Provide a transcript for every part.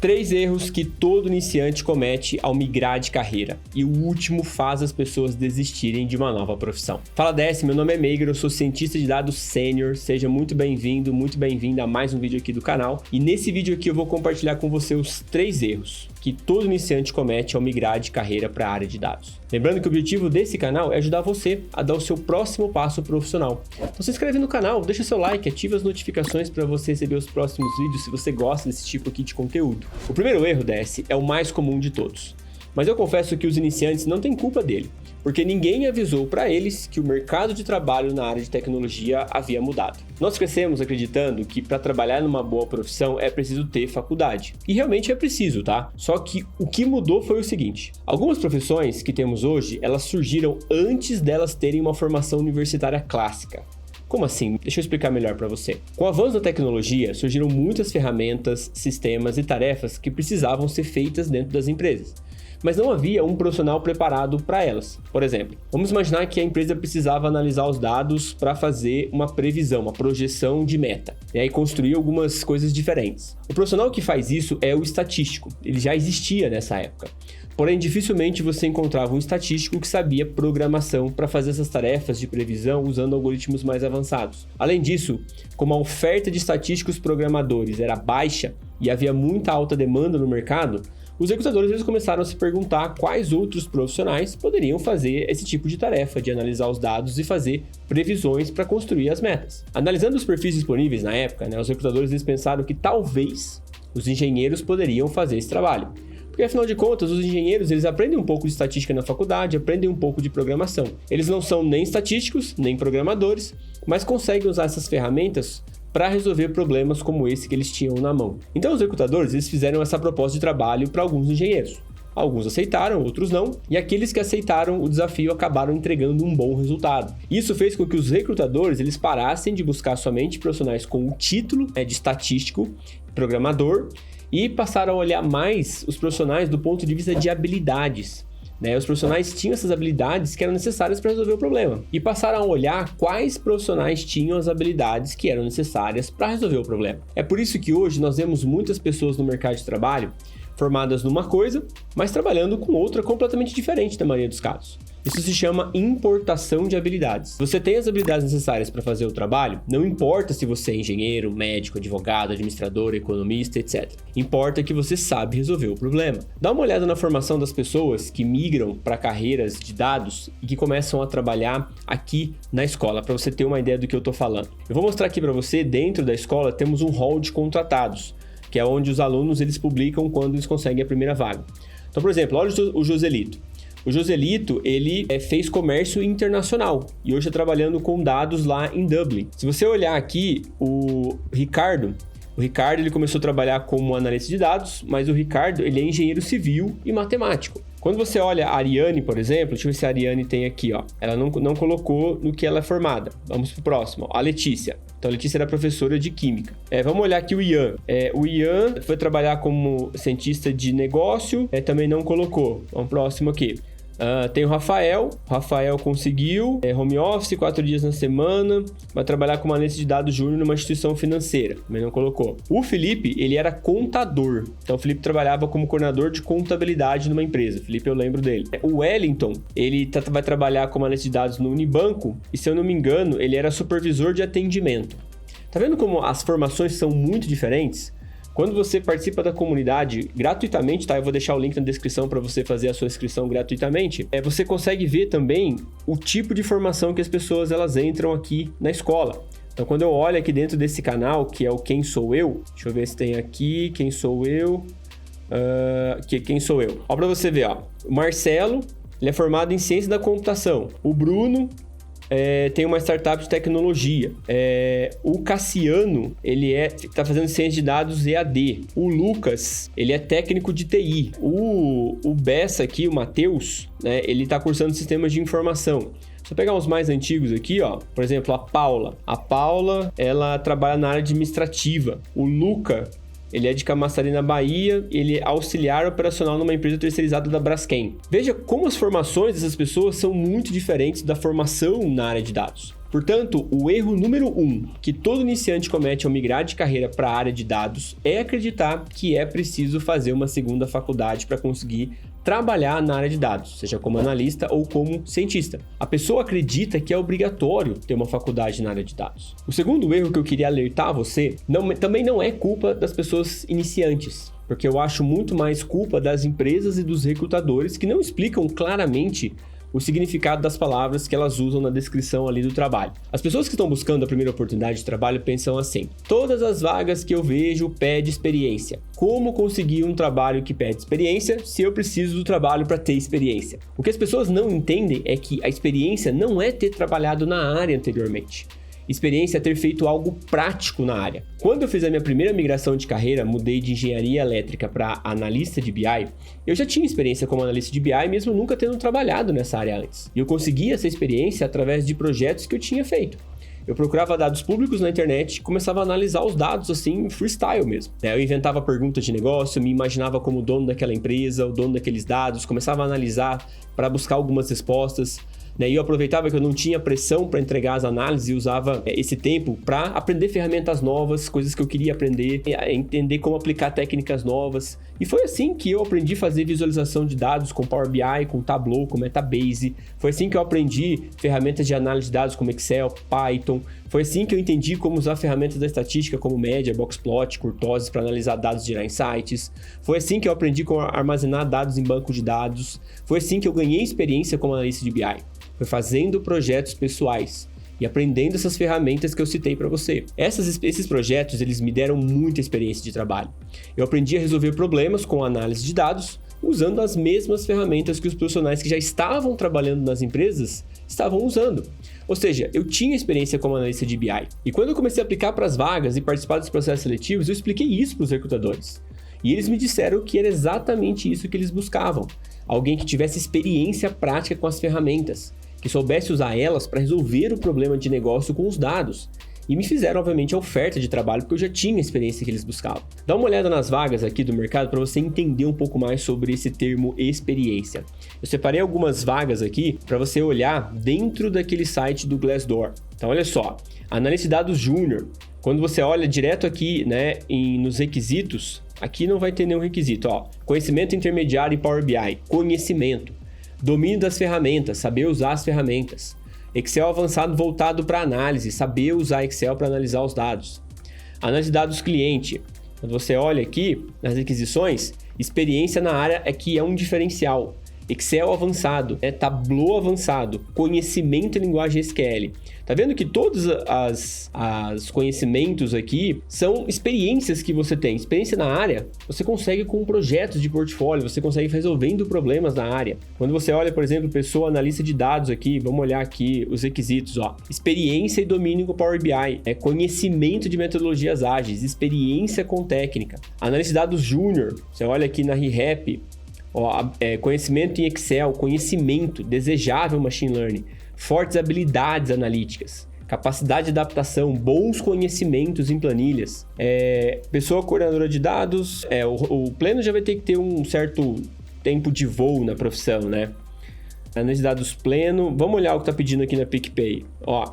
3 erros que todo iniciante comete ao migrar de carreira e o último faz as pessoas desistirem de uma nova profissão. Fala DS, meu nome é Meigro, eu sou cientista de dados sênior, seja muito bem-vindo, muito bem-vinda a mais um vídeo aqui do canal. E nesse vídeo aqui eu vou compartilhar com você os 3 erros que todo iniciante comete ao migrar de carreira para a área de dados. Lembrando que o objetivo desse canal é ajudar você a dar o seu próximo passo profissional. Então se inscreve no canal, deixa seu like, ativa as notificações para você receber os próximos vídeos se você gosta desse tipo aqui de conteúdo. O primeiro erro, DS, é o mais comum de todos. Mas eu confesso que os iniciantes não têm culpa dele, porque ninguém avisou para eles que o mercado de trabalho na área de tecnologia havia mudado. Nós crescemos acreditando que para trabalhar numa boa profissão é preciso ter faculdade. E realmente é preciso, tá? Só que o que mudou foi o seguinte: algumas profissões que temos hoje, elas surgiram antes delas terem uma formação universitária clássica. Como assim? Deixa eu explicar melhor para você. Com o avanço da tecnologia, surgiram muitas ferramentas, sistemas e tarefas que precisavam ser feitas dentro das empresas, mas não havia um profissional preparado para elas. Por exemplo, vamos imaginar que a empresa precisava analisar os dados para fazer uma previsão, uma projeção de meta, e aí construir algumas coisas diferentes. O profissional que faz isso é o estatístico, ele já existia nessa época. Porém, dificilmente você encontrava um estatístico que sabia programação para fazer essas tarefas de previsão usando algoritmos mais avançados. Além disso, como a oferta de estatísticos programadores era baixa e havia muita alta demanda no mercado, os recrutadores eles começaram a se perguntar quais outros profissionais poderiam fazer esse tipo de tarefa de analisar os dados e fazer previsões para construir as metas. Analisando os perfis disponíveis na época, os recrutadores eles pensaram que talvez os engenheiros poderiam fazer esse trabalho. Porque, afinal de contas, os engenheiros eles aprendem um pouco de estatística na faculdade, aprendem um pouco de programação. Eles não são nem estatísticos, nem programadores, mas conseguem usar essas ferramentas para resolver problemas como esse que eles tinham na mão. Então, os recrutadores eles fizeram essa proposta de trabalho para alguns engenheiros. Alguns aceitaram, outros não, e aqueles que aceitaram o desafio acabaram entregando um bom resultado. Isso fez com que os recrutadores eles parassem de buscar somente profissionais com o título de estatístico, programador, e passaram a olhar mais os profissionais do ponto de vista de habilidades. Os profissionais tinham essas habilidades que eram necessárias para resolver o problema. E passaram a olhar quais profissionais tinham as habilidades que eram necessárias para resolver o problema. É por isso que hoje nós vemos muitas pessoas no mercado de trabalho formadas numa coisa, mas trabalhando com outra completamente diferente na maioria dos casos. Isso se chama importação de habilidades. Você tem as habilidades necessárias para fazer o trabalho, não importa se você é engenheiro, médico, advogado, administrador, economista, etc. Importa que você sabe resolver o problema. Dá uma olhada na formação das pessoas que migram para carreiras de dados e que começam a trabalhar aqui na escola, para você ter uma ideia do que eu estou falando. Eu vou mostrar aqui para você, dentro da escola, temos um hall de contratados, que é onde os alunos eles publicam quando eles conseguem a primeira vaga. Então, por exemplo, olha o Joselito. O Joselito, ele fez comércio internacional e hoje está trabalhando com dados lá em Dublin. Se você olhar aqui, o Ricardo ele começou a trabalhar como analista de dados, mas o Ricardo ele é engenheiro civil e matemático. Quando você olha a Ariane, por exemplo, deixa eu ver se a Ariane tem aqui, ó. Ela não colocou no que ela é formada. Vamos pro próximo, ó. A Letícia. Então, a Letícia era professora de química. Vamos olhar aqui o Ian. O Ian foi trabalhar como cientista de negócio, também não colocou. Vamos pro próximo aqui. Tem o Rafael conseguiu home office 4 dias na semana, vai trabalhar como analista de dados júnior numa instituição financeira, também não colocou. O Felipe, ele era contador, então o Felipe trabalhava como coordenador de contabilidade numa empresa, Felipe eu lembro dele. O Wellington, ele vai trabalhar como analista de dados no Unibanco e se eu não me engano, ele era supervisor de atendimento. Tá vendo como as formações são muito diferentes? Quando você participa da comunidade gratuitamente, tá? Eu vou deixar o link na descrição para você fazer a sua inscrição gratuitamente. Você consegue ver também o tipo de formação que as pessoas elas entram aqui na escola. Então, quando eu olho aqui dentro desse canal, que é o Quem Sou Eu, deixa eu ver se tem aqui, Quem Sou Eu, Quem Sou Eu. Ó, para você ver, ó, o Marcelo, ele é formado em Ciência da Computação. O Bruno tem uma startup de tecnologia. O Cassiano, ele tá fazendo ciência de dados EAD. O Lucas, ele é técnico de TI. O Bessa aqui, o Matheus, ele tá cursando sistemas de informação. Se eu pegar uns mais antigos aqui, ó, por exemplo, a Paula. A Paula, ela trabalha na área administrativa. O Luca, ele é de Camaçari, na Bahia, ele é auxiliar operacional numa empresa terceirizada da Braskem. Veja como as formações dessas pessoas são muito diferentes da formação na área de dados. Portanto, o erro número 1 que todo iniciante comete ao migrar de carreira para a área de dados é acreditar que é preciso fazer uma segunda faculdade para conseguir trabalhar na área de dados, seja como analista ou como cientista. A pessoa acredita que é obrigatório ter uma faculdade na área de dados. O segundo erro que eu queria alertar a você também não é culpa das pessoas iniciantes, porque eu acho muito mais culpa das empresas e dos recrutadores que não explicam claramente o significado das palavras que elas usam na descrição ali do trabalho. As pessoas que estão buscando a primeira oportunidade de trabalho pensam assim: todas as vagas que eu vejo pedem experiência. Como conseguir um trabalho que pede experiência se eu preciso do trabalho para ter experiência? O que as pessoas não entendem é que a experiência não é ter trabalhado na área anteriormente. Experiência é ter feito algo prático na área. Quando eu fiz a minha primeira migração de carreira, mudei de engenharia elétrica para analista de BI, eu já tinha experiência como analista de BI, mesmo nunca tendo trabalhado nessa área antes. E eu consegui essa experiência através de projetos que eu tinha feito. Eu procurava dados públicos na internet e começava a analisar os dados assim, freestyle mesmo. Eu inventava perguntas de negócio, me imaginava como dono daquela empresa, o dono daqueles dados, começava a analisar para buscar algumas respostas. E eu aproveitava que eu não tinha pressão para entregar as análises e usava esse tempo para aprender ferramentas novas, coisas que eu queria aprender, entender como aplicar técnicas novas. E foi assim que eu aprendi a fazer visualização de dados com Power BI, com Tableau, com Metabase. Foi assim que eu aprendi ferramentas de análise de dados como Excel, Python. Foi assim que eu entendi como usar ferramentas da estatística como Média, Boxplot, Kurtosis para analisar dados e gerar insights. Foi assim que eu aprendi como armazenar dados em banco de dados. Foi assim que eu ganhei experiência como analista de BI. Foi fazendo projetos pessoais e aprendendo essas ferramentas que eu citei para você. Esses projetos, eles me deram muita experiência de trabalho. Eu aprendi a resolver problemas com análise de dados, usando as mesmas ferramentas que os profissionais que já estavam trabalhando nas empresas estavam usando. Ou seja, eu tinha experiência como analista de BI. E quando eu comecei a aplicar para as vagas e participar dos processos seletivos, eu expliquei isso para os recrutadores. E eles me disseram que era exatamente isso que eles buscavam. Alguém que tivesse experiência prática com as ferramentas, que soubesse usar elas para resolver o problema de negócio com os dados. E me fizeram, obviamente, a oferta de trabalho, porque eu já tinha a experiência que eles buscavam. Dá uma olhada nas vagas aqui do mercado para você entender um pouco mais sobre esse termo experiência. Eu separei algumas vagas aqui para você olhar dentro daquele site do Glassdoor. Então, olha só, analista de dados júnior. Quando você olha direto aqui, nos requisitos, aqui não vai ter nenhum requisito. Conhecimento intermediário em Power BI, conhecimento. Domínio das ferramentas, saber usar as ferramentas. Excel avançado voltado para análise, saber usar Excel para analisar os dados. Análise de dados cliente. Quando você olha aqui nas requisições, experiência na área aqui é um diferencial. Excel avançado, Tableau avançado, conhecimento em linguagem SQL. Tá vendo que todos os conhecimentos aqui são experiências que você tem. Experiência na área, você consegue com projetos de portfólio, você consegue resolvendo problemas na área. Quando você olha, por exemplo, pessoa analista de dados aqui, vamos olhar aqui os requisitos, experiência e domínio com Power BI, conhecimento de metodologias ágeis, experiência com técnica. Analista de dados júnior, você olha aqui na ReHap, conhecimento em Excel, conhecimento, desejável machine learning, fortes habilidades analíticas, capacidade de adaptação, bons conhecimentos em planilhas, pessoa coordenadora de dados, o pleno já vai ter que ter um certo tempo de voo na profissão, Análise de dados pleno, vamos olhar o que está pedindo aqui na PicPay.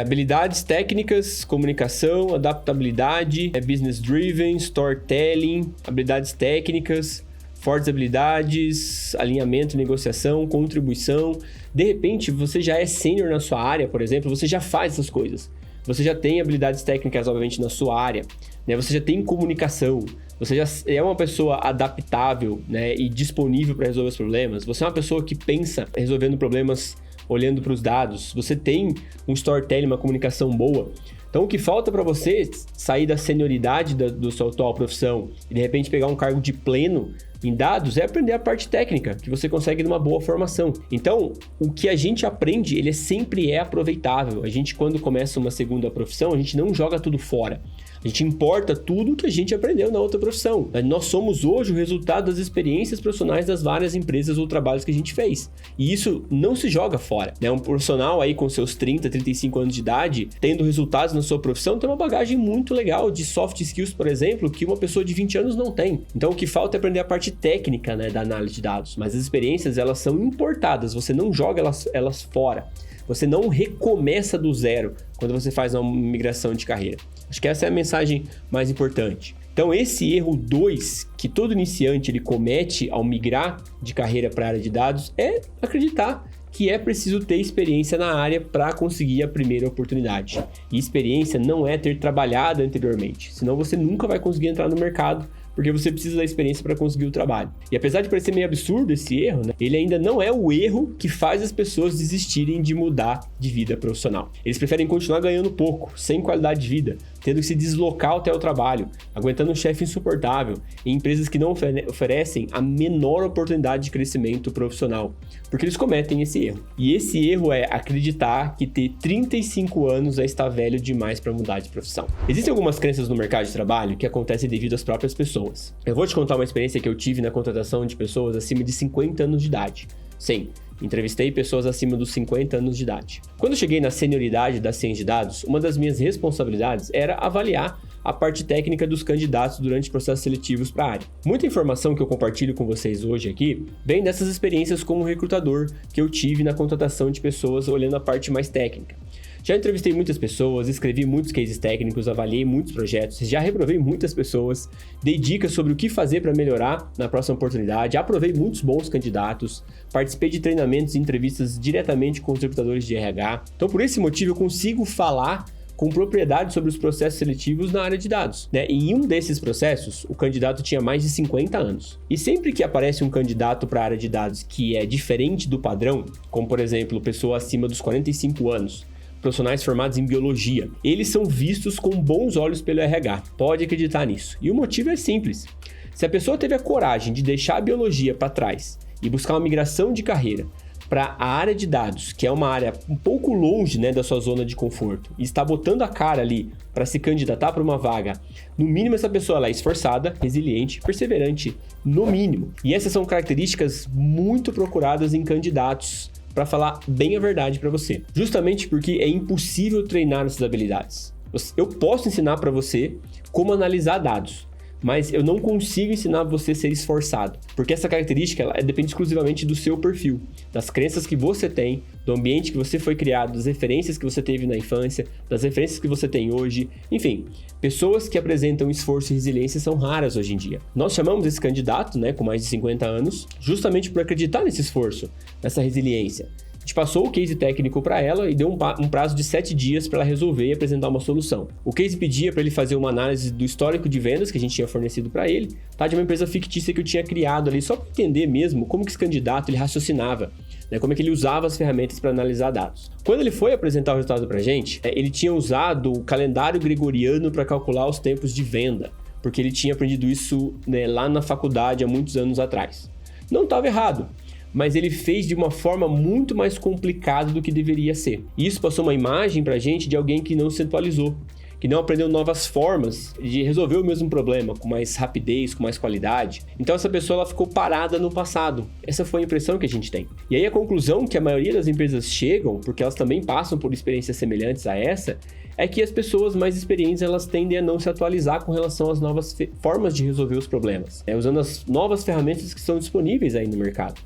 Habilidades técnicas, comunicação, adaptabilidade, business driven, storytelling, habilidades técnicas, fortes habilidades, alinhamento, negociação, contribuição. De repente, você já é sênior na sua área, por exemplo, você já faz essas coisas. Você já tem habilidades técnicas, obviamente, na sua área. Você já tem comunicação. Você já é uma pessoa adaptável, e disponível para resolver os problemas. Você é uma pessoa que pensa resolvendo problemas olhando para os dados. Você tem um storytelling, uma comunicação boa. Então, o que falta para você sair da senioridade da sua atual profissão e, de repente, pegar um cargo de pleno em dados é aprender a parte técnica, que você consegue numa boa formação. Então, o que a gente aprende, ele sempre é aproveitável. A gente, quando começa uma segunda profissão, a gente não joga tudo fora. A gente importa tudo que a gente aprendeu na outra profissão. Nós somos hoje o resultado das experiências profissionais das várias empresas ou trabalhos que a gente fez. E isso não se joga fora. Um profissional aí com seus 30, 35 anos de idade, tendo resultados na sua profissão, tem uma bagagem muito legal de soft skills, por exemplo, que uma pessoa de 20 anos não tem. Então, o que falta é aprender a parte técnica, da análise de dados. Mas as experiências, elas são importadas. Você não joga elas fora. Você não recomeça do zero quando você faz uma migração de carreira. Acho que essa é a mensagem mais importante. Então, esse erro 2 que todo iniciante ele comete ao migrar de carreira para a área de dados é acreditar que é preciso ter experiência na área para conseguir a primeira oportunidade. E experiência não é ter trabalhado anteriormente, senão você nunca vai conseguir entrar no mercado, porque você precisa da experiência para conseguir o trabalho. E apesar de parecer meio absurdo esse erro, né, ele ainda não é o erro que faz as pessoas desistirem de mudar de vida profissional. Eles preferem continuar ganhando pouco, sem qualidade de vida, tendo que se deslocar até o trabalho, aguentando um chefe insuportável, em empresas que não oferecem a menor oportunidade de crescimento profissional, porque eles cometem esse erro. E esse erro é acreditar que ter 35 anos é estar velho demais para mudar de profissão. Existem algumas crenças no mercado de trabalho que acontecem devido às próprias pessoas. Eu vou te contar uma experiência que eu tive na contratação de pessoas acima de 50 anos de idade. Sim, entrevistei pessoas acima dos 50 anos de idade. Quando eu cheguei na senioridade da ciência de dados, uma das minhas responsabilidades era avaliar a parte técnica dos candidatos durante processos seletivos para a área. Muita informação que eu compartilho com vocês hoje aqui vem dessas experiências como recrutador que eu tive na contratação de pessoas olhando a parte mais técnica. Já entrevistei muitas pessoas, escrevi muitos cases técnicos, avaliei muitos projetos, já reprovei muitas pessoas, dei dicas sobre o que fazer para melhorar na próxima oportunidade, aprovei muitos bons candidatos, participei de treinamentos e entrevistas diretamente com os recrutadores de RH. Então, por esse motivo, eu consigo falar com propriedade sobre os processos seletivos na área de dados, né? E em um desses processos, o candidato tinha mais de 50 anos. E sempre que aparece um candidato para a área de dados que é diferente do padrão, como por exemplo, pessoa acima dos 45 anos, profissionais formados em biologia, eles são vistos com bons olhos pelo RH, pode acreditar nisso. E o motivo é simples. Se a pessoa teve a coragem de deixar a biologia para trás e buscar uma migração de carreira para a área de dados, que é uma área um pouco longe, né, da sua zona de conforto, e está botando a cara ali para se candidatar para uma vaga, no mínimo essa pessoa ela é esforçada, resiliente, perseverante, no mínimo. E essas são características muito procuradas em candidatos, para falar bem a verdade para você. Justamente porque é impossível treinar essas habilidades. Eu posso ensinar para você como analisar dados, mas eu não consigo ensinar você a ser esforçado, porque essa característica ela depende exclusivamente do seu perfil, das crenças que você tem, do ambiente que você foi criado, das referências que você teve na infância, das referências que você tem hoje, enfim, pessoas que apresentam esforço e resiliência são raras hoje em dia. Nós chamamos esse candidato, né, com mais de 50 anos, justamente por acreditar nesse esforço, nessa resiliência. A gente passou o case técnico para ela e deu um prazo de 7 dias para ela resolver e apresentar uma solução. O case pedia para ele fazer uma análise do histórico de vendas que a gente tinha fornecido para ele, tá, de uma empresa fictícia que eu tinha criado ali, só para entender mesmo como que esse candidato ele raciocinava, né, como é que ele usava as ferramentas para analisar dados. Quando ele foi apresentar o resultado para a gente, ele tinha usado o calendário gregoriano para calcular os tempos de venda, porque ele tinha aprendido isso, né, lá na faculdade há muitos anos atrás. Não estava errado, mas ele fez de uma forma muito mais complicada do que deveria ser. E isso passou uma imagem pra gente de alguém que não se atualizou, que não aprendeu novas formas de resolver o mesmo problema com mais rapidez, com mais qualidade. Então essa pessoa ela ficou parada no passado. Essa foi a impressão que a gente tem. E aí a conclusão que a maioria das empresas chegam, porque elas também passam por experiências semelhantes a essa, é que as pessoas mais experientes elas tendem a não se atualizar com relação às novas formas de resolver os problemas, usando as novas ferramentas que são disponíveis aí no mercado.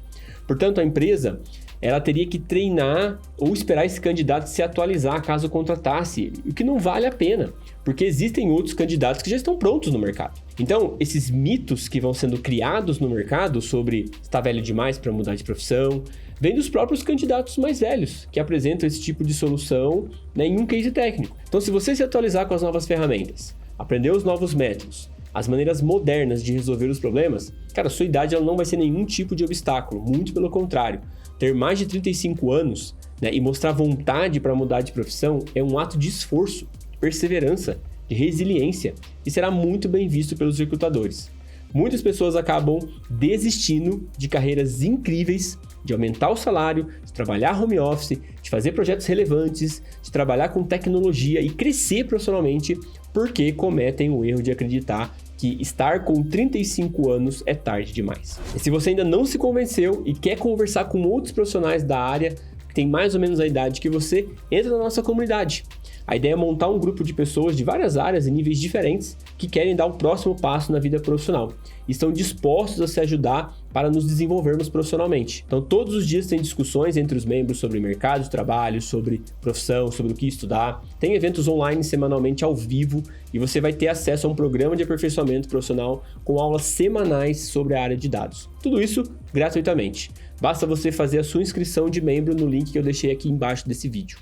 Portanto, a empresa ela teria que treinar ou esperar esse candidato se atualizar caso contratasse ele, o que não vale a pena, porque existem outros candidatos que já estão prontos no mercado. Então, esses mitos que vão sendo criados no mercado sobre estar velho demais para mudar de profissão, vem dos próprios candidatos mais velhos, que apresentam esse tipo de solução, né, em um case técnico. Então, se você se atualizar com as novas ferramentas, aprender os novos métodos, as maneiras modernas de resolver os problemas, cara, a sua idade ela não vai ser nenhum tipo de obstáculo, muito pelo contrário. Ter mais de 35 anos, né, e mostrar vontade para mudar de profissão é um ato de esforço, de perseverança, de resiliência e será muito bem visto pelos recrutadores. Muitas pessoas acabam desistindo de carreiras incríveis, de aumentar o salário, de trabalhar home office, de fazer projetos relevantes, de trabalhar com tecnologia e crescer profissionalmente porque cometem o erro de acreditar que estar com 35 anos é tarde demais. E se você ainda não se convenceu e quer conversar com outros profissionais da área, que tem mais ou menos a idade que você, entra na nossa comunidade. A ideia é montar um grupo de pessoas de várias áreas e níveis diferentes que querem dar o próximo passo na vida profissional e estão dispostos a se ajudar para nos desenvolvermos profissionalmente. Então, todos os dias tem discussões entre os membros sobre mercado de trabalho, sobre profissão, sobre o que estudar. Tem eventos online semanalmente ao vivo e você vai ter acesso a um programa de aperfeiçoamento profissional com aulas semanais sobre a área de dados. Tudo isso gratuitamente. Basta você fazer a sua inscrição de membro no link que eu deixei aqui embaixo desse vídeo.